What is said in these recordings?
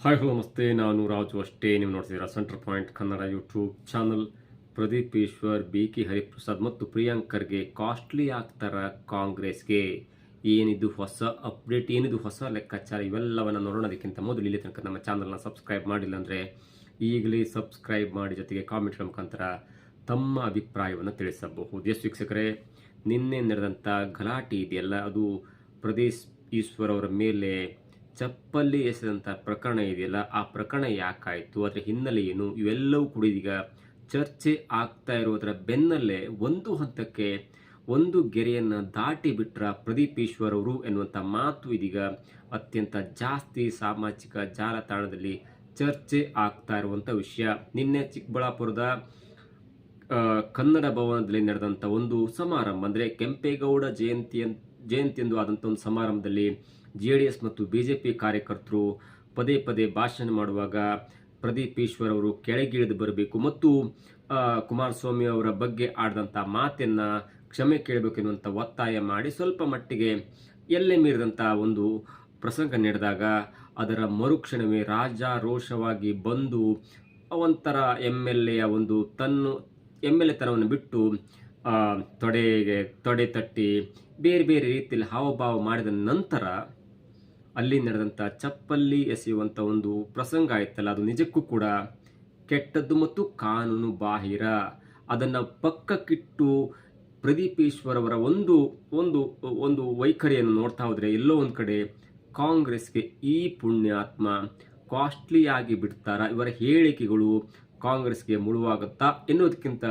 Hi hello ನಮಸ್ತೆ, ನಾನು ರಾಜು ಅಷ್ಟೇ. ನೀವು ನೋಡ್ತಿದ್ದೀರಾ centre point Kannada YouTube channel. Pradeep Eshwar, B K Hariprasad ಮತ್ತು ಪ್ರಿಯಾಂಕ್ ಖರ್ಗೆ ಕಾಸ್ಟ್ಲಿ ಆಗ್ತಾರ ಕಾಂಗ್ರೆಸ್ಗೆ. ಏನಿದು ಹೊಸ ಅಪ್ಡೇಟ್, ಏನಿದು ಹೊಸ ಲೆಕ್ಕಾಚಾರ, ಇವೆಲ್ಲವನ್ನು ನೋಡೋಣದಕ್ಕಿಂತ ಮೊದಲು ಇಲ್ಲಿ ತನಕ ನಮ್ಮ ಚಾನಲ್ನ ಸಬ್ಸ್ಕ್ರೈಬ್ ಮಾಡಿಲ್ಲ ಅಂದರೆ ಈಗಲೇ ಸಬ್ಸ್ಕ್ರೈಬ್ ಮಾಡಿ, ಜೊತೆಗೆ ಕಾಮೆಂಟ್ಗಳ ಮುಖಾಂತರ ತಮ್ಮ ಅಭಿಪ್ರಾಯವನ್ನು ತಿಳಿಸಬಹುದು. ಎಸ್ ವೀಕ್ಷಕರೇ, ನಿನ್ನೆ ನಡೆದಂಥ ಗಲಾಟೆ ಇದೆಯಲ್ಲ, ಅದು ಪ್ರದೀಪ್ ಈಶ್ವರ್ ಅವರ ಮೇಲೆ ಚಪ್ಪಲ್ಲಿ ಎಸೆದಂಥ ಪ್ರಕರಣ ಇದೆಯಲ್ಲ, ಆ ಪ್ರಕರಣ ಯಾಕಾಯಿತು, ಅದರ ಹಿನ್ನೆಲೆ ಏನು, ಇವೆಲ್ಲವೂ ಕೂಡ ಇದೀಗ ಚರ್ಚೆ ಆಗ್ತಾ ಇರೋದರ ಬೆನ್ನಲ್ಲೇ ಒಂದು ಹಂತಕ್ಕೆ ಒಂದು ಗೆರೆಯನ್ನು ದಾಟಿ ಬಿಟ್ರ ಪ್ರದೀಪ್ ಈಶ್ವರ್ ಅವರು ಎನ್ನುವಂಥ ಮಾತು ಇದೀಗ ಅತ್ಯಂತ ಜಾಸ್ತಿ ಸಾಮಾಜಿಕ ಜಾಲತಾಣದಲ್ಲಿ ಚರ್ಚೆ ಆಗ್ತಾ ಇರುವಂಥ ವಿಷಯ. ನಿನ್ನೆ ಚಿಕ್ಕಬಳ್ಳಾಪುರದ ಕನ್ನಡ ಭವನದಲ್ಲಿ ನಡೆದಂಥ ಒಂದು ಸಮಾರಂಭ, ಅಂದರೆ ಕೆಂಪೇಗೌಡ ಜಯಂತಿಯಂದು ಆದಂಥ ಒಂದು ಸಮಾರಂಭದಲ್ಲಿ JDS ಮತ್ತು BJP ಕಾರ್ಯಕರ್ತರು ಪದೇ ಪದೇ ಭಾಷಣ ಮಾಡುವಾಗ ಪ್ರದೀಪ್ ಈಶ್ವರ್ ಅವರು ಕೆಳಗಿಳಿದು ಬರಬೇಕು ಮತ್ತು ಕುಮಾರಸ್ವಾಮಿ ಅವರ ಬಗ್ಗೆ ಆಡಿದಂಥ ಮಾತನ್ನು ಕ್ಷಮೆ ಕೇಳಬೇಕೆನ್ನುವಂಥ ಒತ್ತಾಯ ಮಾಡಿ ಸ್ವಲ್ಪ ಮಟ್ಟಿಗೆ ಎಲ್ಲೇ ಮೀರಿದಂಥ ಒಂದು ಪ್ರಸಂಗ ನಡೆದಾಗ ಅದರ ಮರುಕ್ಷಣವೇ ರಾಜಾರೋಷವಾಗಿ ಬಂದು ಒಂಥರ MLA ಒಂದು MLA ತನವನ್ನು ಬಿಟ್ಟು ತೊಡೆ ತಟ್ಟಿ ಬೇರೆ ಬೇರೆ ರೀತಿಯಲ್ಲಿ ಹಾವಭಾವ ಮಾಡಿದ ನಂತರ ಅಲ್ಲಿ ನಡೆದಂಥ ಚಪ್ಪಲ್ಲಿ ಎಸೆಯುವಂಥ ಒಂದು ಪ್ರಸಂಗ ಆಯ್ತಲ್ಲ, ಅದು ನಿಜಕ್ಕೂ ಕೂಡ ಕೆಟ್ಟದ್ದು ಮತ್ತು ಕಾನೂನು ಬಾಹಿರ. ಅದನ್ನು ಪಕ್ಕಕ್ಕಿಟ್ಟು ಪ್ರದೀಪ್ ಈಶ್ವರ್ ಅವರ ಒಂದು ಒಂದು ಒಂದು ವೈಖರಿಯನ್ನು ನೋಡ್ತಾ ಹೋದರೆ ಎಲ್ಲೋ ಒಂದು ಕಡೆ ಕಾಂಗ್ರೆಸ್ಗೆ ಈ ಪುಣ್ಯಾತ್ಮ ಕಾಸ್ಟ್ಲಿಯಾಗಿ ಬಿಡ್ತಾರ, ಇವರ ಹೇಳಿಕೆಗಳು ಕಾಂಗ್ರೆಸ್ಗೆ ಮುಳುವಾಗುತ್ತಾ ಎನ್ನುವುದಕ್ಕಿಂತ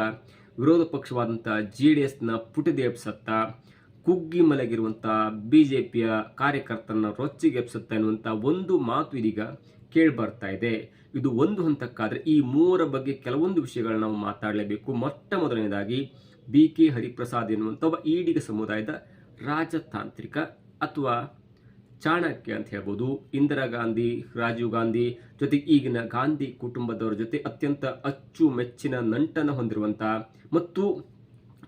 ವಿರೋಧ ಪಕ್ಷವಾದಂಥ JDSನ ಪುಟಿದೆಬ್ಸತ್ತ, ಕುಗ್ಗಿ ಮಲಗಿರುವಂಥ BJPಯ ಕಾರ್ಯಕರ್ತರನ್ನ ರೊಚ್ಚಿಗೆಬ್ಸುತ್ತಾ ಎನ್ನುವಂಥ ಒಂದು ಮಾತು ಇದೀಗ ಕೇಳಿ ಬರ್ತಾ ಇದೆ. ಇದು ಒಂದು ಹಂತಕ್ಕಾದರೆ ಈ ಮೂವರ ಬಗ್ಗೆ ಕೆಲವೊಂದು ವಿಷಯಗಳನ್ನ ನಾವು ಮಾತಾಡಲೇಬೇಕು. ಮೊಟ್ಟ ಮೊದಲನೇದಾಗಿ BK ಹರಿಪ್ರಸಾದ್ ಎನ್ನುವಂಥ ಒಬ್ಬ ಈಡಿಗ ಸಮುದಾಯದ ರಾಜತಾಂತ್ರಿಕ ಅಥವಾ ಚಾಣಕ್ಯ ಅಂತ ಹೇಳ್ಬೋದು. ಇಂದಿರಾ ಗಾಂಧಿ, ರಾಜೀವ್ ಗಾಂಧಿ ಜೊತೆಗೆ ಈಗಿನ ಗಾಂಧಿ ಕುಟುಂಬದವರ ಜೊತೆ ಅತ್ಯಂತ ಅಚ್ಚುಮೆಚ್ಚಿನ ನಂಟನ್ನು ಹೊಂದಿರುವಂಥ ಮತ್ತು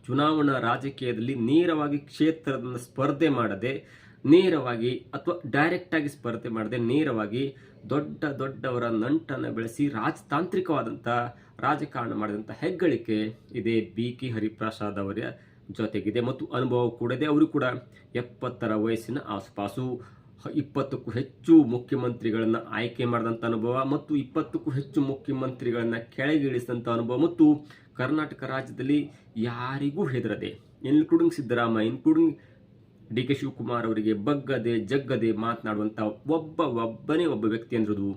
ಚುನಾವಣಾ ರಾಜಕೀಯದಲ್ಲಿ ನೇರವಾಗಿ ಕ್ಷೇತ್ರದಿಂದ ಸ್ಪರ್ಧೆ ಮಾಡದೆ, ನೇರವಾಗಿ ಅಥವಾ ಡೈರೆಕ್ಟಾಗಿ ಸ್ಪರ್ಧೆ ಮಾಡದೆ ನೇರವಾಗಿ ದೊಡ್ಡವರ ನಂಟನ್ನು ಬೆಳೆಸಿ ರಾಜತಾಂತ್ರಿಕವಾದಂಥ ರಾಜಕಾರಣ ಮಾಡಿದಂಥ ಹೆಗ್ಗಳಿಕೆ ಇದೇ BK ಹರಿಪ್ರಸಾದ್ ಅವರ ಜೊತೆಗಿದೆ ಮತ್ತು ಅನುಭವ ಕೂಡ ಇದೆ. ಅವರು ಕೂಡ 70ರ ವಯಸ್ಸಿನ ಆಸುಪಾಸು, 20ಕ್ಕೂ ಹೆಚ್ಚು ಮುಖ್ಯಮಂತ್ರಿಗಳನ್ನು ಆಯ್ಕೆ ಮಾಡಿದಂಥ ಅನುಭವ ಮತ್ತು 20ಕ್ಕೂ ಹೆಚ್ಚು ಮುಖ್ಯಮಂತ್ರಿಗಳನ್ನು ಕೆಳಗಿಳಿಸಿದಂಥ ಅನುಭವ ಮತ್ತು ಕರ್ನಾಟಕ ರಾಜ್ಯದಲ್ಲಿ ಯಾರಿಗೂ ಹೆದರದೆ, including Siddaramaiah, including DK Shivakumar ಅವರಿಗೆ ಬಗ್ಗದೆ ಜಗ್ಗದೆ ಮಾತನಾಡುವಂಥ ಒಬ್ಬನೇ ಒಬ್ಬ ವ್ಯಕ್ತಿ ಅಂದ್ರದು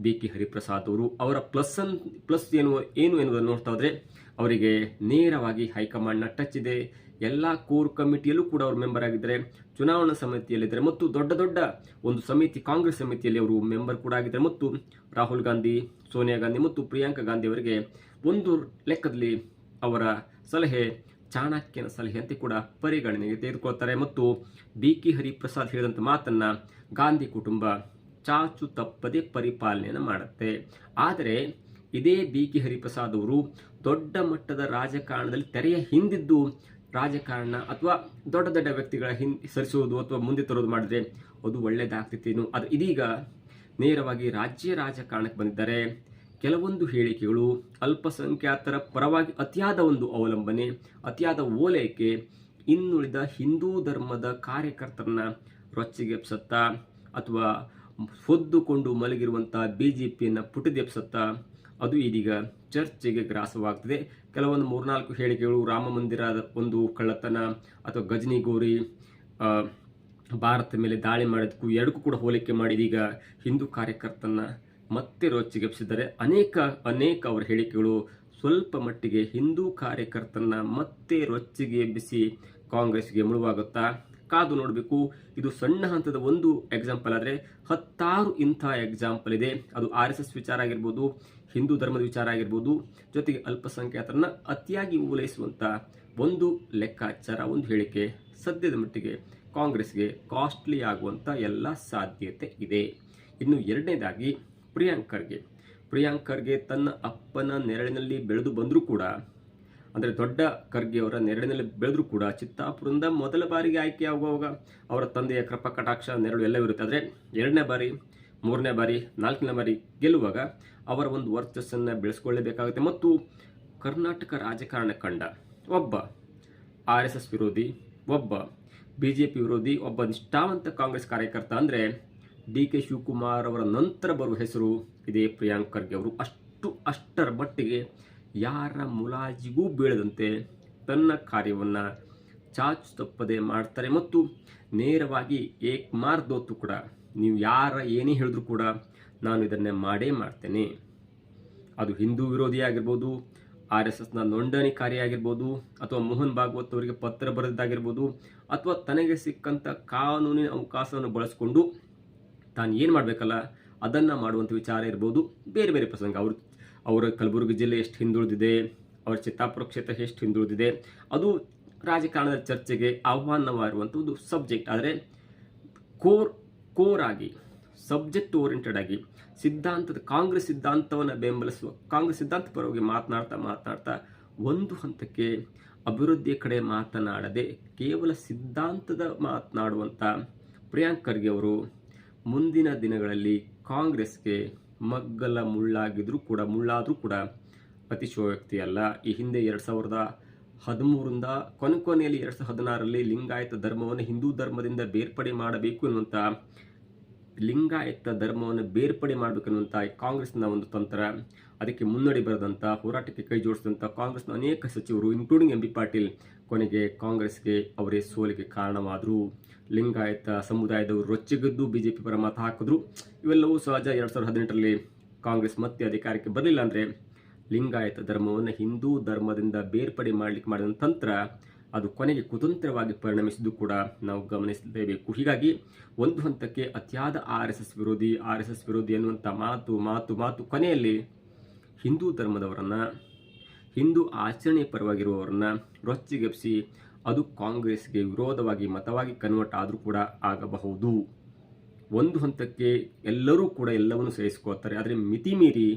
BK ಹರಿಪ್ರಸಾದ್ ಅವರು. ಅವರ ಪ್ಲಸ್ ಏನು ಎನ್ನುವುದನ್ನು ನೋಡ್ತಾ ಹೋದರೆ ಅವರಿಗೆ ನೇರವಾಗಿ ಹೈಕಮಾಂಡ್ನ ಟಚ್ ಇದೆ. ಎಲ್ಲ ಕೋರ್ ಕಮಿಟಿಯಲ್ಲೂ ಕೂಡ ಅವರು ಮೆಂಬರ್ ಆಗಿದ್ದಾರೆ, ಚುನಾವಣಾ ಸಮಿತಿಯಲ್ಲಿದ್ದಾರೆ ಮತ್ತು ದೊಡ್ಡ ಒಂದು ಸಮಿತಿ, ಕಾಂಗ್ರೆಸ್ ಸಮಿತಿಯಲ್ಲಿ ಅವರು ಮೆಂಬರ್ ಕೂಡ ಆಗಿದ್ದಾರೆ ಮತ್ತು ರಾಹುಲ್ ಗಾಂಧಿ, ಸೋನಿಯಾ ಗಾಂಧಿ ಮತ್ತು ಪ್ರಿಯಾಂಕಾ ಗಾಂಧಿ ಅವರಿಗೆ ಒಂದು ಲೆಕ್ಕದಲ್ಲಿ ಅವರ ಸಲಹೆ ಚಾಣಕ್ಯನ ಸಲಹೆ ಅಂತ ಕೂಡ ಪರಿಗಣನೆಗೆ ತೆಗೆದುಕೊಳ್ತಾರೆ. ಮತ್ತು BK ಹರಿಪ್ರಸಾದ್ ಹೇಳಿದಂಥ ಮಾತನ್ನ ಗಾಂಧಿ ಕುಟುಂಬ ಚಾಚು ತಪ್ಪದೆ ಪರಿಪಾಲನೆಯನ್ನು ಮಾಡುತ್ತೆ. ಆದರೆ ಇದೇ BK ಹರಿಪ್ರಸಾದ್ ಅವರು ದೊಡ್ಡ ಮಟ್ಟದ ರಾಜಕಾರಣದಲ್ಲಿ ತೆರೆಯ ಹಿಂದಿದ್ದು ರಾಜಕಾರಣ ಅಥವಾ ದೊಡ್ಡ ವ್ಯಕ್ತಿಗಳ ಸರಿಸುವುದು ಅಥವಾ ಮುಂದೆ ತರೋದು ಮಾಡಿದ್ರೆ ಅದು ಒಳ್ಳೆಯದಾಗ್ತಿತ್ತೇನು. ಅದು ಇದೀಗ ನೇರವಾಗಿ ರಾಜ್ಯ ರಾಜಕಾರಣಕ್ಕೆ ಬಂದಿದ್ದಾರೆ. ಕೆಲವೊಂದು ಹೇಳಿಕೆಗಳು ಅಲ್ಪಸಂಖ್ಯಾತರ ಪರವಾಗಿ ಅತಿಯಾದ ಒಂದು ಅವಲಂಬನೆ, ಅತಿಯಾದ ಓಲೈಕೆ ಇನ್ನುಳಿದ ಹಿಂದೂ ಧರ್ಮದ ಕಾರ್ಯಕರ್ತರನ್ನ ರೊಚ್ಚಿಗೆಬ್ಸತ್ತಾ ಅಥವಾ ಹೊದ್ದುಕೊಂಡು ಮಲಗಿರುವಂಥ BJPಯನ್ನು ಪುಟಿದೆಬ್ಸತ್ತಾ, ಅದು ಇದೀಗ ಚರ್ಚೆಗೆ ಗ್ರಾಸವಾಗ್ತದೆ. ಕೆಲವೊಂದು 3-4 ಹೇಳಿಕೆಗಳು ರಾಮ ಮಂದಿರದ ಒಂದು ಕಳ್ಳತನ ಅಥವಾ ಗಜನಿಗೋರಿ ಭಾರತ ಮೇಲೆ ದಾಳಿ ಮಾಡೋದಕ್ಕೂ ಎರಡಕ್ಕೂ ಕೂಡ ಹೋಲಿಕೆ ಮಾಡಿ ಇದೀಗ ಹಿಂದೂ ಕಾರ್ಯಕರ್ತರನ್ನ ಮತ್ತೆ ರೊಚ್ಚಿಗೆಬ್ಸಿದ್ದಾರೆ. ಅನೇಕ ಅವರ ಹೇಳಿಕೆಗಳು ಸ್ವಲ್ಪ ಮಟ್ಟಿಗೆ ಹಿಂದೂ ಕಾರ್ಯಕರ್ತರನ್ನ ಮತ್ತೆ ರೊಚ್ಚಿಗೆ ಎಬ್ಬಿಸಿ ಕಾಂಗ್ರೆಸ್ಗೆ ಮುಳುವಾಗುತ್ತಾ ಕಾದು ನೋಡಬೇಕು. ಇದು ಸಣ್ಣ ಹಂತದ ಒಂದು ಎಕ್ಸಾಂಪಲ್ ಆದರೆ 10 ಇಂಥ ಎಕ್ಸಾಂಪಲ್ ಇದೆ. ಅದು RSS ವಿಚಾರ ಆಗಿರ್ಬೋದು, ಹಿಂದೂ ಧರ್ಮದ ವಿಚಾರ ಆಗಿರ್ಬೋದು, ಜೊತೆಗೆ ಅಲ್ಪಸಂಖ್ಯಾತರನ್ನ ಅತಿಯಾಗಿ ಓಲೈಸುವಂಥ ಒಂದು ಲೆಕ್ಕಾಚಾರ, ಒಂದು ಹೇಳಿಕೆ ಸದ್ಯದ ಮಟ್ಟಿಗೆ ಕಾಂಗ್ರೆಸ್ಗೆ ಕಾಸ್ಟ್ಲಿ ಆಗುವಂಥ ಎಲ್ಲ ಸಾಧ್ಯತೆ ಇದೆ. ಇನ್ನು ಎರಡನೇದಾಗಿ ಪ್ರಿಯಾಂಕ್ ಖರ್ಗೆ ತನ್ನ ಅಪ್ಪನ ನೆರಳಿನಲ್ಲಿ ಬೆಳೆದು ಬಂದರೂ ಕೂಡ, ಅಂದರೆ ದೊಡ್ಡ ಖರ್ಗೆ ಅವರ ನೆರಳಿನಲ್ಲಿ ಬೆಳೆದರೂ ಕೂಡ ಚಿತ್ತಾಪುರದಿಂದ ಮೊದಲ ಬಾರಿಗೆ ಆಯ್ಕೆ ಆಗುವಾಗ ಅವರ ತಂದೆಯ ಕೃಪಾ ಕಟಾಕ್ಷ ನೆರಳು ಎಲ್ಲವೂ ಇರುತ್ತೆ. ಆದರೆ ಎರಡನೇ ಬಾರಿ 3ನೇ ಬಾರಿ 4ನೇ ಬಾರಿ ಗೆಲ್ಲುವಾಗ ಅವರ ಒಂದು ವರ್ಚಸ್ಸನ್ನು ಬೆಳೆಸ್ಕೊಳ್ಳಬೇಕಾಗುತ್ತೆ. ಮತ್ತು ಕರ್ನಾಟಕ ರಾಜಕಾರಣ ಕಂಡ ಒಬ್ಬ RSS ವಿರೋಧಿ, ಒಬ್ಬ BJP ವಿರೋಧಿ, ಒಬ್ಬ ನಿಷ್ಠಾವಂತ ಕಾಂಗ್ರೆಸ್ ಕಾರ್ಯಕರ್ತ ಅಂದರೆ DK ಶಿವಕುಮಾರ್ ಅವರ ನಂತರ ಬರುವ ಹೆಸರು ಇದೇ ಪ್ರಿಯಾಂಕ್ ಖರ್ಗೆ ಅವರು. ಅಷ್ಟರ ಮಟ್ಟಿಗೆ ಯಾರ ಮುಲಾಜಿಗೂ ಬೀಳದಂತೆ ತನ್ನ ಕಾರ್ಯವನ್ನು ಚಾಚು ತಪ್ಪದೆ ಮಾಡ್ತಾರೆ. ಮತ್ತು ನೇರವಾಗಿ ಏಕ್ ಮಾರ್ ದೋತು ಕೂಡ, ನೀವು ಯಾರ ಏನೇ ಹೇಳಿದ್ರು ಕೂಡ ನಾನು ಇದನ್ನೇ ಮಾಡೇ ಮಾಡ್ತೇನೆ. ಅದು ಹಿಂದೂ ವಿರೋಧಿ ಆಗಿರ್ಬೋದು, RSSನ ನೋಂದಣಿಕಾರಿ ಆಗಿರ್ಬೋದು, ಅಥವಾ ಮೋಹನ್ ಭಾಗವತ್ ಅವರಿಗೆ ಪತ್ರ ಬರೆದಿದ್ದಾಗಿರ್ಬೋದು, ಅಥವಾ ತನಗೆ ಸಿಕ್ಕಂಥ ಕಾನೂನಿನ ಅವಕಾಶವನ್ನು ಬಳಸಿಕೊಂಡು ತಾನು ಏನು ಮಾಡಬೇಕಲ್ಲ ಅದನ್ನು ಮಾಡುವಂಥ ವಿಚಾರ ಇರ್ಬೋದು. ಬೇರೆ ಬೇರೆ ಪ್ರಸಂಗ, ಅವರ ಕಲಬುರಗಿ ಜಿಲ್ಲೆ ಎಷ್ಟು ಹಿಂದುಳಿದಿದೆ, ಅವರ ಚಿತ್ತಾಪುರ ಕ್ಷೇತ್ರ ಎಷ್ಟು ಹಿಂದುಳಿದಿದೆ, ಅದು ರಾಜಕಾರಣದ ಚರ್ಚೆಗೆ ಆಹ್ವಾನವಾಗಿರುವಂಥ ಒಂದು ಸಬ್ಜೆಕ್ಟ್. ಆದರೆ ಕೋರ್ ಆಗಿ, ಸಬ್ಜೆಕ್ಟ್ ಓರಿಯೆಂಟೆಡ್ ಆಗಿ, ಕಾಂಗ್ರೆಸ್ ಸಿದ್ಧಾಂತವನ್ನು ಬೆಂಬಲಿಸುವ, ಕಾಂಗ್ರೆಸ್ ಸಿದ್ಧಾಂತ ಪರವಾಗಿ ಮಾತನಾಡ್ತಾ ಒಂದು ಹಂತಕ್ಕೆ ಅಭಿವೃದ್ಧಿಯ ಕಡೆ ಮಾತನಾಡದೆ ಕೇವಲ ಸಿದ್ಧಾಂತದ ಮಾತನಾಡುವಂಥ ಪ್ರಿಯಾಂಕ್ ಖರ್ಗೆ ಅವರು ಮುಂದಿನ ದಿನಗಳಲ್ಲಿ ಕಾಂಗ್ರೆಸ್ಗೆ ಮುಳ್ಳಾದರೂ ಕೂಡ ಅತಿಶಯೋಕ್ತಿ ಅಲ್ಲ. ಈ ಹಿಂದೆ 2013ರಿಂದ ಕೊನೆಯಲ್ಲಿ 2016ರಲ್ಲಿ ಲಿಂಗಾಯತ ಧರ್ಮವನ್ನು ಹಿಂದೂ ಧರ್ಮದಿಂದ ಬೇರ್ಪಡೆ ಮಾಡಬೇಕು ಎನ್ನುವಂಥ, ಲಿಂಗಾಯತ ಧರ್ಮವನ್ನು ಬೇರ್ಪಡೆ ಮಾಡಬೇಕೆನ್ನುವಂಥ ಕಾಂಗ್ರೆಸ್ನ ಒಂದು ತಂತ್ರ, ಅದಕ್ಕೆ ಮುನ್ನಡೆ ಬರೆದಂಥ, ಹೋರಾಟಕ್ಕೆ ಕೈ ಜೋಡಿಸಿದಂಥ ಕಾಂಗ್ರೆಸ್ನ ಅನೇಕ ಸಚಿವರು ಇಂಕ್ಲೂಡಿಂಗ್ MB ಪಾಟೀಲ್ ಕೊನೆಗೆ ಕಾಂಗ್ರೆಸ್ಗೆ ಅವರೇ ಸೋಲಿಗೆ ಕಾರಣವಾದರು. ಲಿಂಗಾಯತ ಸಮುದಾಯದವರು ರೊಚ್ಚಿಗೆದ್ದು BJP ಪರ ಮತ ಹಾಕಿದ್ರು. ಇವೆಲ್ಲವೂ ಸಹಜ. 2018ರಲ್ಲಿ ಕಾಂಗ್ರೆಸ್ ಮತ್ತೆ ಅಧಿಕಾರಕ್ಕೆ ಬರಲಿಲ್ಲ ಅಂದರೆ ಲಿಂಗಾಯತ ಧರ್ಮವನ್ನು ಹಿಂದೂ ಧರ್ಮದಿಂದ ಬೇರ್ಪಡೆ ಮಾಡಲಿಕ್ಕೆ ಮಾಡಿದ ತಂತ್ರ ಅದು ಕೊನೆಗೆ ಕುತಂತ್ರವಾಗಿ ಪರಿಣಮಿಸಿದ್ದು ಕೂಡ ನಾವು ಗಮನಿಸಲೇಬೇಕು. ಹೀಗಾಗಿ ಒಂದು ಹಂತಕ್ಕೆ ಅತಿಯಾದ RSS ವಿರೋಧಿ ಅನ್ನುವಂಥ ಮಾತು ಕೊನೆಯಲ್ಲಿ ಹಿಂದೂ ಧರ್ಮದವರನ್ನು, ಹಿಂದೂ ಆಚರಣೆ ಪರವಾಗಿರುವವರನ್ನ ರೊಚ್ಚಿಗೆಬ್ಬಿಸಿ ಅದು ಕಾಂಗ್ರೆಸ್ಗೆ ವಿರೋಧವಾಗಿ ಮತವಾಗಿ ಕನ್ವರ್ಟ್ ಆದರೂ ಕೂಡ ಆಗಬಹುದು. ಒಂದು ಹಂತಕ್ಕೆ ಎಲ್ಲರೂ ಕೂಡ ಎಲ್ಲವನ್ನೂ ಸಹಿಸ್ಕೋತಾರೆ. ಆದರೆ ಮಿತಿ ಮೀರಿ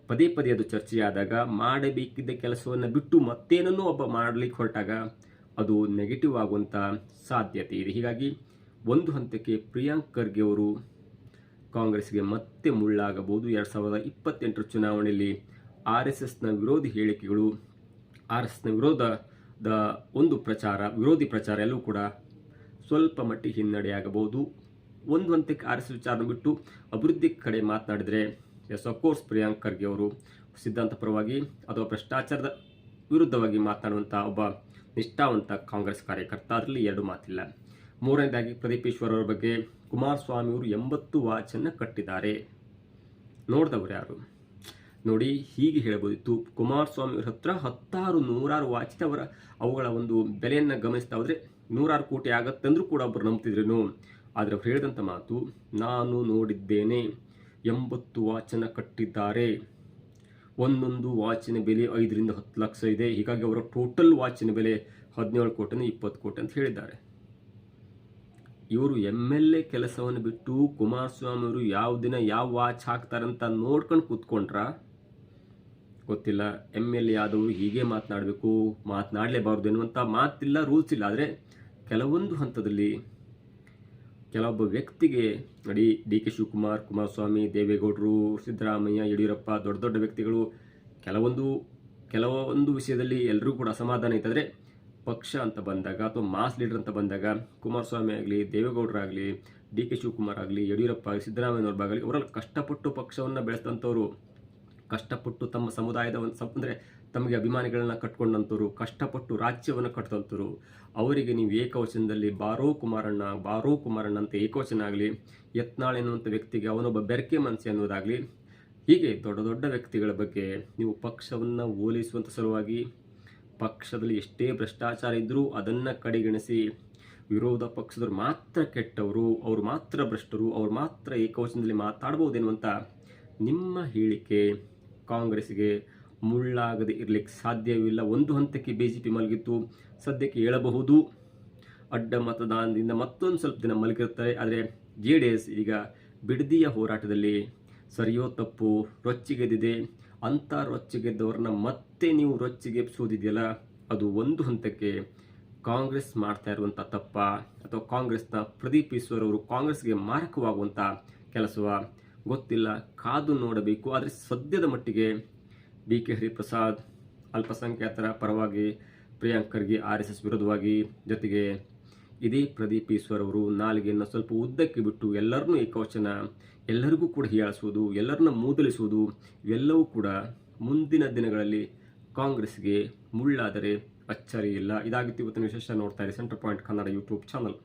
ಪದೇ ಅದು ಚರ್ಚೆಯಾದಾಗ, ಮಾಡಬೇಕಿದ್ದ ಕೆಲಸವನ್ನು ಬಿಟ್ಟು ಮತ್ತೇನನ್ನೂ ಒಬ್ಬ ಮಾಡಲಿಕ್ಕೆ ಹೊರಟಾಗ ಅದು ನೆಗೆಟಿವ್ ಆಗುವಂಥ ಸಾಧ್ಯತೆ ಇದೆ. ಹೀಗಾಗಿ ಒಂದು ಹಂತಕ್ಕೆ ಪ್ರಿಯಾಂಕ್ ಖರ್ಗೆ ಅವರು ಕಾಂಗ್ರೆಸ್ಗೆ ಮತ್ತೆ ಮುಳ್ಳಾಗಬಹುದು. 2028 ಚುನಾವಣೆಯಲ್ಲಿ RSSನ ವಿರೋಧಿ ಹೇಳಿಕೆಗಳು, RSSನ ವಿರೋಧದ ಒಂದು ವಿರೋಧಿ ಪ್ರಚಾರ ಎಲ್ಲವೂ ಕೂಡ ಸ್ವಲ್ಪ ಮಟ್ಟಿಗೆ ಹಿನ್ನಡೆಯಾಗಬಹುದು. ಒಂದು ಹಂತಕ್ಕೆ RSS ವಿಚಾರ ಬಿಟ್ಟು ಅಭಿವೃದ್ಧಿ ಕಡೆ ಮಾತನಾಡಿದರೆ ಎಸ್ ಅಫ್ಕೋರ್ಸ್ ಪ್ರಿಯಾಂಕ್ ಖರ್ಗೆ ಅವರು ಸಿದ್ಧಾಂತ ಪರವಾಗಿ ಅಥವಾ ಭ್ರಷ್ಟಾಚಾರದ ವಿರುದ್ಧವಾಗಿ ಮಾತನಾಡುವಂಥ ಒಬ್ಬ ನಿಷ್ಠಾವಂತ ಕಾಂಗ್ರೆಸ್ ಕಾರ್ಯಕರ್ತ, ಅದರಲ್ಲಿ ಎರಡು ಮಾತಿಲ್ಲ. ಮೂರನೇದಾಗಿ ಪ್ರದೀಪ್ ಈಶ್ವರ್ ಅವರ ಬಗ್ಗೆ ಕುಮಾರಸ್ವಾಮಿ ಅವರು 80 ವಾಚನ್ನು ಕಟ್ಟಿದ್ದಾರೆ. ನೋಡಿದವರು ಯಾರು ನೋಡಿ, ಹೀಗೆ ಹೇಳ್ಬೋದಿತ್ತು. ಕುಮಾರಸ್ವಾಮಿ ಅವರ ಹತ್ರ 100 ವಾಚಿತ ಅವುಗಳ ಒಂದು ಬೆಲೆಯನ್ನು ಗಮನಿಸ್ತಾ ಹೋದರೆ 100 ಕೋಟಿ ಆಗತ್ತಂದ್ರೂ ಕೂಡ ಒಬ್ಬರು ನಂಬ್ತಿದ್ರೇನು. ಆದರೆ ಅವ್ರು ಹೇಳಿದಂಥ ಮಾತು, ನಾನು ನೋಡಿದ್ದೇನೆ, 80 ವಾಚನ್ನು ಕಟ್ಟಿದ್ದಾರೆ, ಒಂದೊಂದು ವಾಚಿನ ಬೆಲೆ 5 ರಿಂದ 10 ಲಕ್ಷ ಇದೆ. ಹೀಗಾಗಿ ಅವರ ಟೋಟಲ್ ವಾಚಿನ ಬೆಲೆ 17 ಕೋಟಿ 20 ಕೋಟಿ ಅಂತ ಹೇಳಿದ್ದಾರೆ. ಇವರು MLA ಕೆಲಸವನ್ನು ಬಿಟ್ಟು ಕುಮಾರಸ್ವಾಮಿ ಅವರು ಯಾವ ದಿನ ಯಾವ ವಾಚ್ ಹಾಕ್ತಾರಂತ ನೋಡ್ಕೊಂಡು ಕೂತ್ಕೊಂಡ್ರ ಗೊತ್ತಿಲ್ಲ. MLA ಆದವರು ಹೀಗೆ ಮಾತನಾಡಲೇಬಾರ್ದು ಎನ್ನುವಂಥ ಮಾತಿಲ್ಲ, ರೂಲ್ಸ್ ಇಲ್ಲ. ಆದರೆ ಕೆಲವೊಂದು ಹಂತದಲ್ಲಿ ಕೆಲವೊಬ್ಬ ವ್ಯಕ್ತಿಗೆ ನೋಡಿ, DK ಶಿವಕುಮಾರ್, ಕುಮಾರಸ್ವಾಮಿ, ದೇವೇಗೌಡರು, ಸಿದ್ದರಾಮಯ್ಯ, ಯಡಿಯೂರಪ್ಪ, ದೊಡ್ಡ ವ್ಯಕ್ತಿಗಳು ಕೆಲವೊಂದು ವಿಷಯದಲ್ಲಿ ಎಲ್ಲರೂ ಕೂಡ ಅಸಮಾಧಾನ ಇತ್ತಂದರೆ ಪಕ್ಷ ಅಂತ ಬಂದಾಗ ಅಥವಾ ಮಾಸ್ ಲೀಡರ್ ಅಂತ ಬಂದಾಗ ಅಂದರೆ ದೇವೇಗೌಡರಾಗಲಿ, DK ಶಿವಕುಮಾರ್ ಆಗಲಿ, ಯಡಿಯೂರಪ್ಪ ಆಗಲಿ, ಸಿದ್ದರಾಮಯ್ಯನವ್ರಾಗಲಿ ಅವರಲ್ಲಿ ಕಷ್ಟಪಟ್ಟು ಪಕ್ಷವನ್ನು ಬೆಳೆಸಿದಂಥವ್ರು, ಕಷ್ಟಪಟ್ಟು ತಮ್ಮ ಸಮುದಾಯದ ಅಂದರೆ ತಮಗೆ ಅಭಿಮಾನಿಗಳನ್ನ ಕಟ್ಕೊಂಡಂಥವ್ರು, ಕಷ್ಟಪಟ್ಟು ರಾಜ್ಯವನ್ನು ಕಟ್ಟಿದಂಥವ್ರು, ಅವರಿಗೆ ನೀವು ಏಕವಚನದಲ್ಲಿ ಬಾರೋ ಕುಮಾರಣ್ಣ ಅಂತ ಏಕವಚನ ಆಗಲಿ, ಯತ್ನಾಳ್ ಎನ್ನುವಂಥ ವ್ಯಕ್ತಿಗೆ ಅವನೊಬ್ಬ ಬೆರಕೆ ಮನಸ್ಸೆ ಅನ್ನೋದಾಗಲಿ, ಹೀಗೆ ದೊಡ್ಡ ವ್ಯಕ್ತಿಗಳ ಬಗ್ಗೆ ನೀವು ಪಕ್ಷವನ್ನು ಓಲೈಸುವಂಥ ಸಲುವಾಗಿ ಪಕ್ಷದಲ್ಲಿ ಎಷ್ಟೇ ಭ್ರಷ್ಟಾಚಾರ ಇದ್ದರೂ ಅದನ್ನು ಕಡೆಗಣಿಸಿ ವಿರೋಧ ಪಕ್ಷದವ್ರು ಮಾತ್ರ ಕೆಟ್ಟವರು, ಅವರು ಮಾತ್ರ ಭ್ರಷ್ಟರು, ಅವರು ಮಾತ್ರ ಏಕವಚನದಲ್ಲಿ ಮಾತಾಡ್ಬೋದೇನುವಂಥ ನಿಮ್ಮ ಹೇಳಿಕೆ ಕಾಂಗ್ರೆಸ್ಗೆ ಮುಳ್ಳಾಗದೆ ಇರಲಿಕ್ಕೆ ಸಾಧ್ಯವಿಲ್ಲ. ಒಂದು ಹಂತಕ್ಕೆ BJP ಮಲಗಿತ್ತು, ಸದ್ಯಕ್ಕೆ ಹೇಳಬಹುದು ಅಡ್ಡ ಮತದಾನದಿಂದ ಮತ್ತೊಂದು ಸ್ವಲ್ಪ ದಿನ ಮಲಗಿರ್ತಾರೆ. ಆದರೆ JDS ಈಗ ಬಿಡದಿಯ ಹೋರಾಟದಲ್ಲಿ ಸರಿಯೋ ತಪ್ಪು ರೊಚ್ಚಿಗೆದ್ದಿದೆ. ಅಂಥ ರೊಚ್ಚಿಗೆದ್ದವ್ರನ್ನ ಮತ್ತೆ ನೀವು ರೊಚ್ಚಿಗೆಬ್ಸೋದಿದೆಯಲ್ಲ, ಅದು ಒಂದು ಹಂತಕ್ಕೆ ಕಾಂಗ್ರೆಸ್ ಮಾಡ್ತಾ ಇರುವಂಥ ತಪ್ಪ ಅಥವಾ ಕಾಂಗ್ರೆಸ್ನ ಪ್ರದೀಪ್ ಈಶ್ವರ್ ಅವರು ಕಾಂಗ್ರೆಸ್ಗೆ ಮಾರಕವಾಗುವಂಥ ಕೆಲಸವ ಗೊತ್ತಿಲ್ಲ, ಕಾದು ನೋಡಬೇಕು. ಆದರೆ ಸದ್ಯದ ಮಟ್ಟಿಗೆ ಬಿ ಕೆ ಹರಿಪ್ರಸಾದ್ ಅಲ್ಪಸಂಖ್ಯಾತರ ಪರವಾಗಿ ಪ್ರಿಯಾಂಕ್ ಖರ್ಗೆ RSS ವಿರೋಧವಾಗಿ, ಜೊತೆಗೆ ಇದೇ ಪ್ರದೀಪ್ ಈಶ್ವರ್ ಅವರು ನಾಲಿಗೆಯನ್ನು ಸ್ವಲ್ಪ ಉದ್ದಕ್ಕೆ ಬಿಟ್ಟು ಎಲ್ಲರನ್ನೂ ಏಕವಚನ, ಎಲ್ಲರಿಗೂ ಕೂಡ ಹೀಯಾಳಿಸುವುದು, ಎಲ್ಲರನ್ನ ಮೂದಲಿಸುವುದು, ಇವೆಲ್ಲವೂ ಕೂಡ ಮುಂದಿನ ದಿನಗಳಲ್ಲಿ ಕಾಂಗ್ರೆಸ್ಗೆ ಮುಳ್ಳಾದರೆ ಅಚ್ಚರಿ ಇಲ್ಲ. ಇದಾಗಿತ್ತು ಇವತ್ತಿನ ವಿಶೇಷ. ನೋಡ್ತಾ ಇರಿ centre point Kannada YouTube channel.